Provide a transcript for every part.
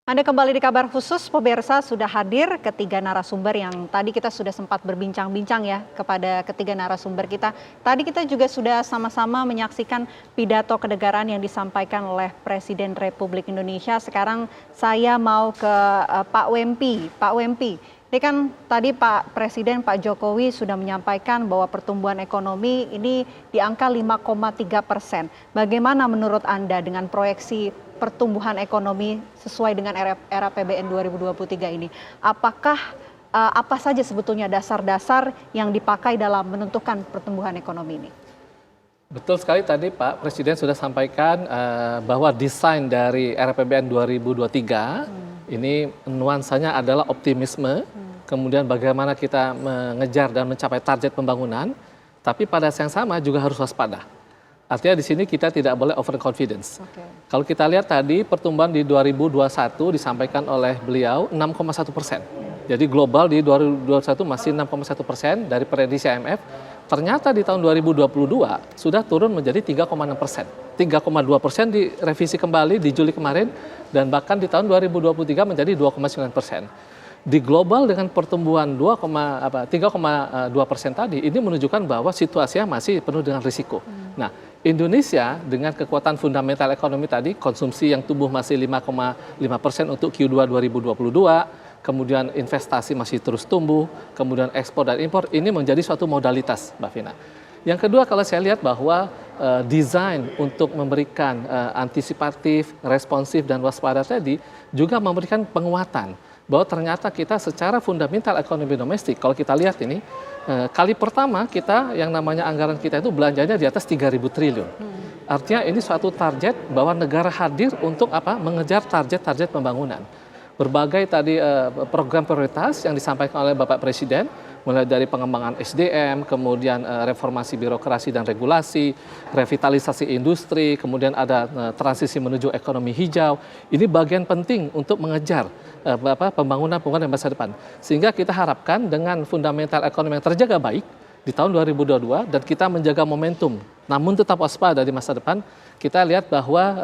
Anda kembali di kabar khusus, pemirsa sudah hadir ketiga narasumber yang tadi kita sudah sempat berbincang-bincang ya kepada ketiga narasumber kita. Tadi kita juga sudah sama-sama menyaksikan pidato kenegaraan yang disampaikan oleh Presiden Republik Indonesia. Sekarang saya mau ke Pak Wempi. Pak Wempi, ini kan tadi Pak Presiden, Pak Jokowi sudah menyampaikan bahwa pertumbuhan ekonomi ini di angka 5,3%. Bagaimana menurut Anda dengan proyeksi pertumbuhan ekonomi sesuai dengan era APBN 2023 ini? Apakah apa saja sebetulnya dasar-dasar yang dipakai dalam menentukan pertumbuhan ekonomi ini? Betul sekali tadi Pak Presiden sudah sampaikan bahwa desain dari era APBN 2023 ini nuansanya adalah optimisme, kemudian bagaimana kita mengejar dan mencapai target pembangunan, tapi pada saat yang sama juga harus waspada. Artinya di sini kita tidak boleh overconfidence. Kalau kita lihat tadi pertumbuhan di 2021 disampaikan oleh beliau 6,1%. Jadi global di 2021 masih 6,1% dari prediksi IMF. Ternyata di tahun 2022 sudah turun menjadi 3,6%. 3,2% direvisi kembali di Juli kemarin dan bahkan di tahun 2023 menjadi 2,9%. Di global dengan pertumbuhan 3,2% tadi ini menunjukkan bahwa situasinya masih penuh dengan risiko. Nah, Indonesia dengan kekuatan fundamental ekonomi tadi, konsumsi yang tumbuh masih 5,5% untuk Q2 2022, kemudian investasi masih terus tumbuh, kemudian ekspor dan impor, ini menjadi suatu modalitas, Mbak Vina. Yang kedua, kalau saya lihat bahwa desain untuk memberikan antisipatif, responsif, dan waspada tadi juga memberikan penguatan bahwa ternyata kita secara fundamental ekonomi domestik, kalau kita lihat ini, kali pertama kita yang namanya anggaran kita itu belanjanya di atas 3.000 triliun. Artinya ini suatu target bahwa negara hadir untuk mengejar target-target pembangunan. Berbagai tadi program prioritas yang disampaikan oleh Bapak Presiden, mulai dari pengembangan SDM, kemudian reformasi birokrasi dan regulasi, revitalisasi industri, kemudian ada transisi menuju ekonomi hijau. Ini bagian penting untuk mengejar pembangunan di masa depan. Sehingga kita harapkan dengan fundamental ekonomi yang terjaga baik di tahun 2022 dan kita menjaga momentum, namun tetap waspada di masa depan, kita lihat bahwa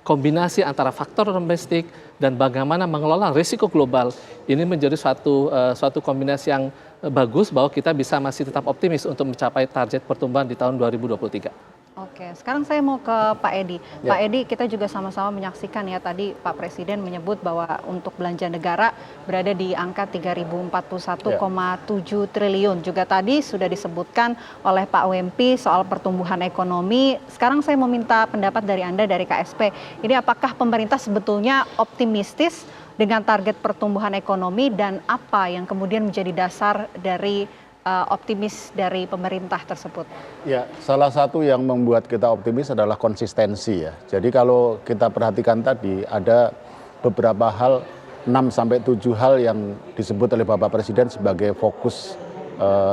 kombinasi antara faktor domestik dan bagaimana mengelola risiko global ini menjadi suatu kombinasi yang bagus bahwa kita bisa masih tetap optimis untuk mencapai target pertumbuhan di tahun 2023. Oke, sekarang saya mau ke Pak Edi. Ya. Pak Edi, kita juga sama-sama menyaksikan ya tadi Pak Presiden menyebut bahwa untuk belanja negara berada di angka 3.041,7 triliun. Juga tadi sudah disebutkan oleh Pak Wempi soal pertumbuhan ekonomi. Sekarang saya mau minta pendapat dari Anda dari KSP. Ini apakah pemerintah sebetulnya optimistis dengan target pertumbuhan ekonomi dan apa yang kemudian menjadi dasar dari optimis dari pemerintah tersebut? Ya, salah satu yang membuat kita optimis adalah konsistensi ya. Jadi kalau kita perhatikan tadi ada beberapa hal, 6-7 hal yang disebut oleh Bapak Presiden sebagai fokus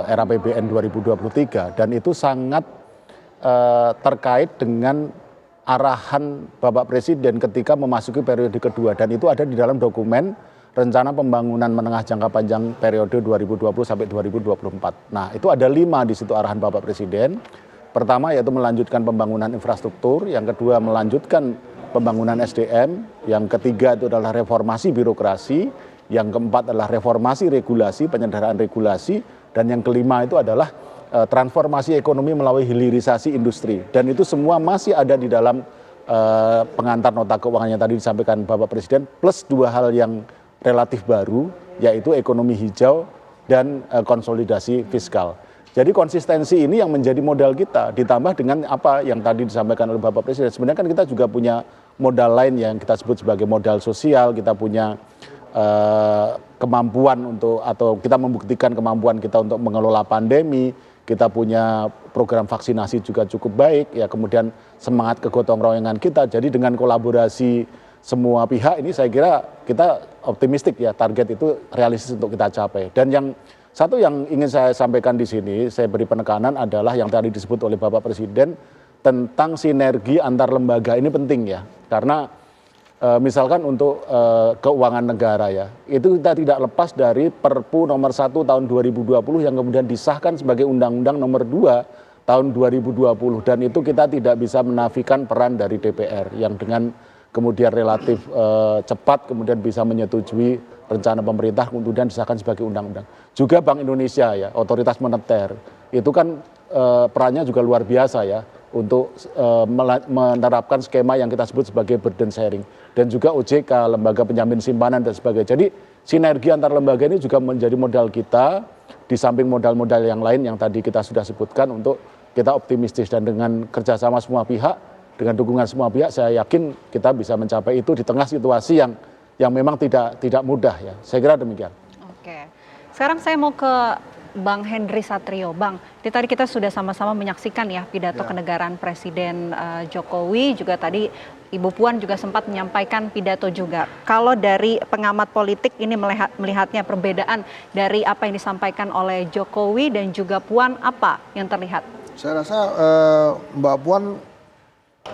era APBN 2023 dan itu sangat terkait dengan arahan Bapak Presiden ketika memasuki periode kedua dan itu ada di dalam dokumen Rencana Pembangunan Menengah Jangka Panjang periode 2020 sampai 2024. Nah, itu ada 5 di situ arahan Bapak Presiden. Pertama yaitu melanjutkan pembangunan infrastruktur, yang kedua melanjutkan pembangunan SDM, yang ketiga itu adalah reformasi birokrasi, yang keempat adalah reformasi regulasi, penyederhanaan regulasi, dan yang kelima itu adalah transformasi ekonomi melalui hilirisasi industri. Dan itu semua masih ada di dalam pengantar nota keuangannya tadi disampaikan Bapak Presiden, plus 2 hal yang relatif baru, yaitu ekonomi hijau dan konsolidasi fiskal. Jadi konsistensi ini yang menjadi modal kita, ditambah dengan apa yang tadi disampaikan oleh Bapak Presiden. Sebenarnya kan kita juga punya modal lain yang kita sebut sebagai modal sosial, kita punya kemampuan untuk, atau kita membuktikan kemampuan kita untuk mengelola pandemi, kita punya program vaksinasi juga cukup baik, ya kemudian semangat kegotong royongan kita. Jadi dengan kolaborasi semua pihak ini saya kira kita optimistik ya, target itu realistis untuk kita capai. Dan yang satu yang ingin saya sampaikan di sini, saya beri penekanan adalah yang tadi disebut oleh Bapak Presiden tentang sinergi antar lembaga ini penting ya. Karena misalkan untuk keuangan negara ya, itu kita tidak lepas dari Perpu nomor 1 tahun 2020 yang kemudian disahkan sebagai Undang-Undang nomor 2 tahun 2020 dan itu kita tidak bisa menafikan peran dari DPR yang dengan kemudian relatif cepat, kemudian bisa menyetujui rencana pemerintah, kemudian disahkan sebagai undang-undang. Juga Bank Indonesia ya, otoritas moneter, itu kan perannya juga luar biasa ya untuk menerapkan skema yang kita sebut sebagai burden sharing, dan juga OJK, lembaga penjamin simpanan dan sebagainya. Jadi sinergi antar lembaga ini juga menjadi modal kita, di samping modal-modal yang lain yang tadi kita sudah sebutkan, untuk kita optimistis, dan dengan kerjasama semua pihak, dengan dukungan semua pihak, saya yakin kita bisa mencapai itu di tengah situasi yang memang tidak mudah ya. Saya kira demikian. Oke, sekarang saya mau ke Bang Henry Satrio. Bang, tadi kita sudah sama-sama menyaksikan ya pidato kenegaraan Presiden Jokowi, juga tadi Ibu Puan juga sempat menyampaikan pidato juga. Kalau dari pengamat politik ini melihatnya perbedaan dari apa yang disampaikan oleh Jokowi dan juga Puan, apa yang terlihat? Saya rasa Mbak Puan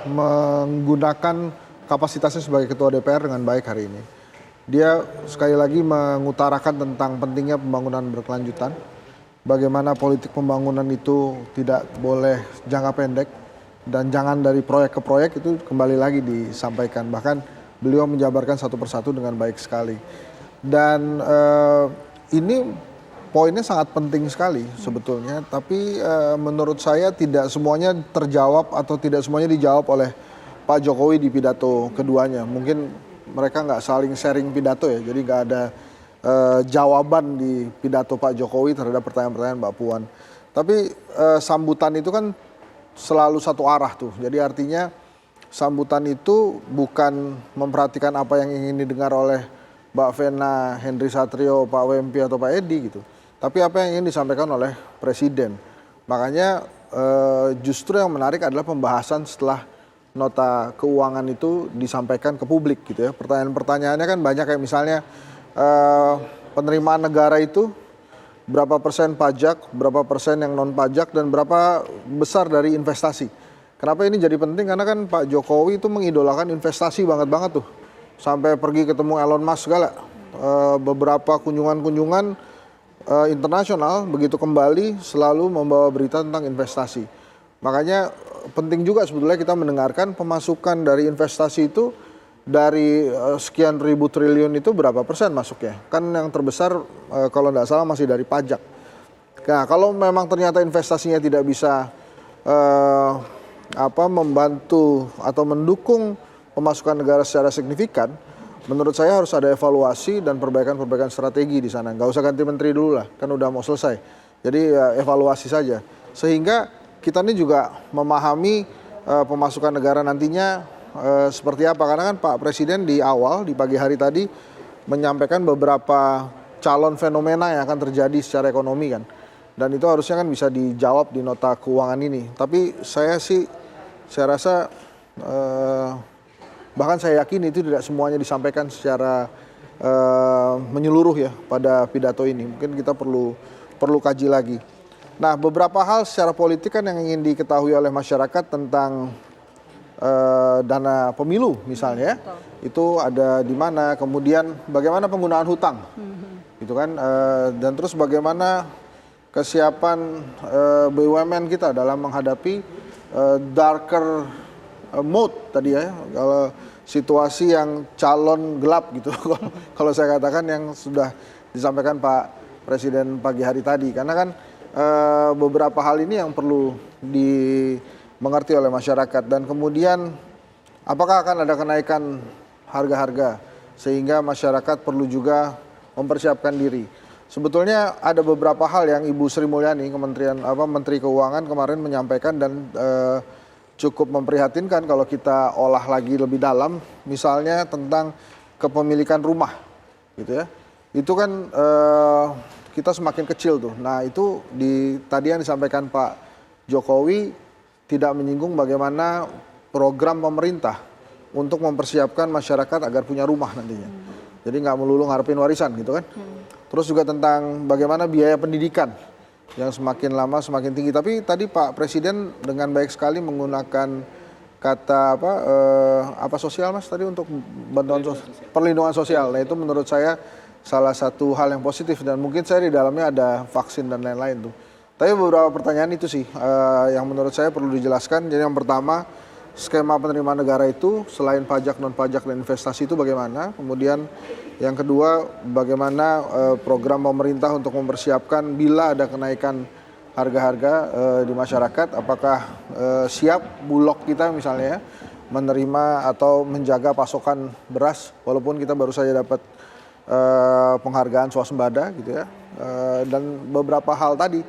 menggunakan kapasitasnya sebagai Ketua DPR dengan baik hari ini. Dia sekali lagi mengutarakan tentang pentingnya pembangunan berkelanjutan. Bagaimana politik pembangunan itu tidak boleh jangka pendek dan jangan dari proyek ke proyek, itu kembali lagi disampaikan. Bahkan beliau menjabarkan satu persatu dengan baik sekali. Dan ini poinnya sangat penting sekali sebetulnya. Tapi menurut saya tidak semuanya terjawab atau tidak semuanya dijawab oleh Pak Jokowi di pidato keduanya. Mungkin mereka nggak saling sharing pidato ya, jadi nggak ada jawaban di pidato Pak Jokowi terhadap pertanyaan-pertanyaan Mbak Puan. Tapi sambutan itu kan selalu satu arah tuh. Jadi artinya sambutan itu bukan memperhatikan apa yang ingin didengar oleh Mbak Vena, Henry Satrio, Pak Wempi atau Pak Edi gitu. Tapi apa yang ingin disampaikan oleh Presiden. Makanya justru yang menarik adalah pembahasan setelah nota keuangan itu disampaikan ke publik gitu ya. Pertanyaan-pertanyaannya kan banyak, kayak misalnya penerimaan negara itu berapa persen pajak, berapa persen yang non pajak, dan berapa besar dari investasi. Kenapa ini jadi penting? Karena kan Pak Jokowi itu mengidolakan investasi banget tuh. Sampai pergi ketemu Elon Musk segala. Beberapa kunjungan-kunjungan internasional, begitu kembali selalu membawa berita tentang investasi. Makanya penting juga sebetulnya kita mendengarkan pemasukan dari investasi itu, dari sekian ribu triliun itu berapa persen masuknya. Kan yang terbesar kalau tidak salah masih dari pajak. Nah, kalau memang ternyata investasinya tidak bisa membantu atau mendukung pemasukan negara secara signifikan, menurut saya harus ada evaluasi dan perbaikan-perbaikan strategi di sana. Nggak usah ganti menteri dulu lah, kan udah mau selesai. Jadi evaluasi saja. Sehingga kita ini juga memahami pemasukan negara nantinya seperti apa. Karena kan Pak Presiden di awal, di pagi hari tadi, menyampaikan beberapa calon fenomena yang akan terjadi secara ekonomi kan. Dan itu harusnya kan bisa dijawab di nota keuangan ini. Tapi saya rasa bahkan saya yakin itu tidak semuanya disampaikan secara menyeluruh ya pada pidato ini. Mungkin kita perlu kaji lagi. Nah, beberapa hal secara politik kan yang ingin diketahui oleh masyarakat tentang dana pemilu misalnya, itu ada di mana, kemudian bagaimana penggunaan hutang, gitu kan, dan terus bagaimana kesiapan BUMN kita dalam menghadapi darker mode tadi ya, kalau situasi yang calon gelap gitu, kalau saya katakan yang sudah disampaikan Pak Presiden pagi hari tadi, karena kan beberapa hal ini yang perlu dimengerti oleh masyarakat. Dan kemudian apakah akan ada kenaikan harga-harga sehingga masyarakat perlu juga mempersiapkan diri. Sebetulnya ada beberapa hal yang Ibu Sri Mulyani, Menteri Keuangan kemarin menyampaikan dan cukup memprihatinkan kalau kita olah lagi lebih dalam, misalnya tentang kepemilikan rumah gitu ya. Itu kan kita semakin kecil tuh. Nah, itu tadi yang disampaikan Pak Jokowi tidak menyinggung bagaimana program pemerintah untuk mempersiapkan masyarakat agar punya rumah nantinya. Jadi nggak melulu ngarepin warisan gitu kan. Terus juga tentang bagaimana biaya pendidikan yang semakin lama semakin tinggi. Tapi tadi Pak Presiden dengan baik sekali menggunakan kata apa sosial Mas tadi untuk bantuan perlindungan sosial. Nah, itu menurut saya salah satu hal yang positif, dan mungkin saya di dalamnya ada vaksin dan lain-lain tuh. Tapi beberapa pertanyaan itu sih yang menurut saya perlu dijelaskan. Jadi yang pertama, skema penerimaan negara itu selain pajak, non pajak dan investasi itu bagaimana. Kemudian yang kedua, bagaimana program pemerintah untuk mempersiapkan bila ada kenaikan harga-harga di masyarakat, apakah siap Bulog kita misalnya menerima atau menjaga pasokan beras walaupun kita baru saja dapat penghargaan swasembada gitu ya, dan beberapa hal tadi.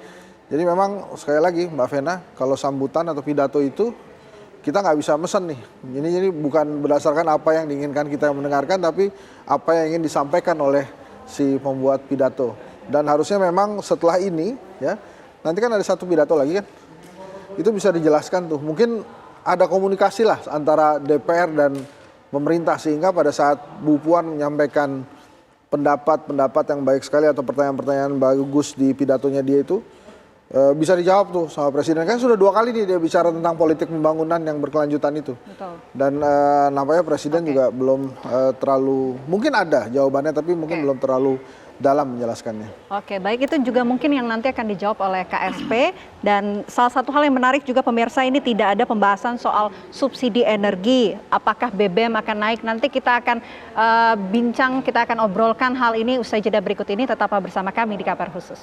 Jadi memang sekali lagi Mbak Vena, kalau sambutan atau pidato itu kita nggak bisa mesen nih. Ini bukan berdasarkan apa yang diinginkan kita mendengarkan, tapi apa yang ingin disampaikan oleh si pembuat pidato. Dan harusnya memang setelah ini ya, nanti kan ada satu pidato lagi kan, itu bisa dijelaskan tuh. Mungkin ada komunikasi lah antara DPR dan pemerintah sehingga pada saat Bu Puan menyampaikan pendapat yang baik sekali atau pertanyaan-pertanyaan bagus di pidatonya dia itu bisa dijawab tuh sama Presiden. Kan sudah 2 kali nih dia bicara tentang politik pembangunan yang berkelanjutan itu. Betul. Dan nampaknya Presiden juga belum terlalu, mungkin ada jawabannya tapi mungkin belum terlalu dalam menjelaskannya. Oke, baik, itu juga mungkin yang nanti akan dijawab oleh KSP. Dan salah satu hal yang menarik juga pemirsa, ini tidak ada pembahasan soal subsidi energi. Apakah BBM akan naik? Nanti kita akan bincang, kita akan obrolkan hal ini usai jeda berikut ini. Tetaplah bersama kami di Kabar Khusus.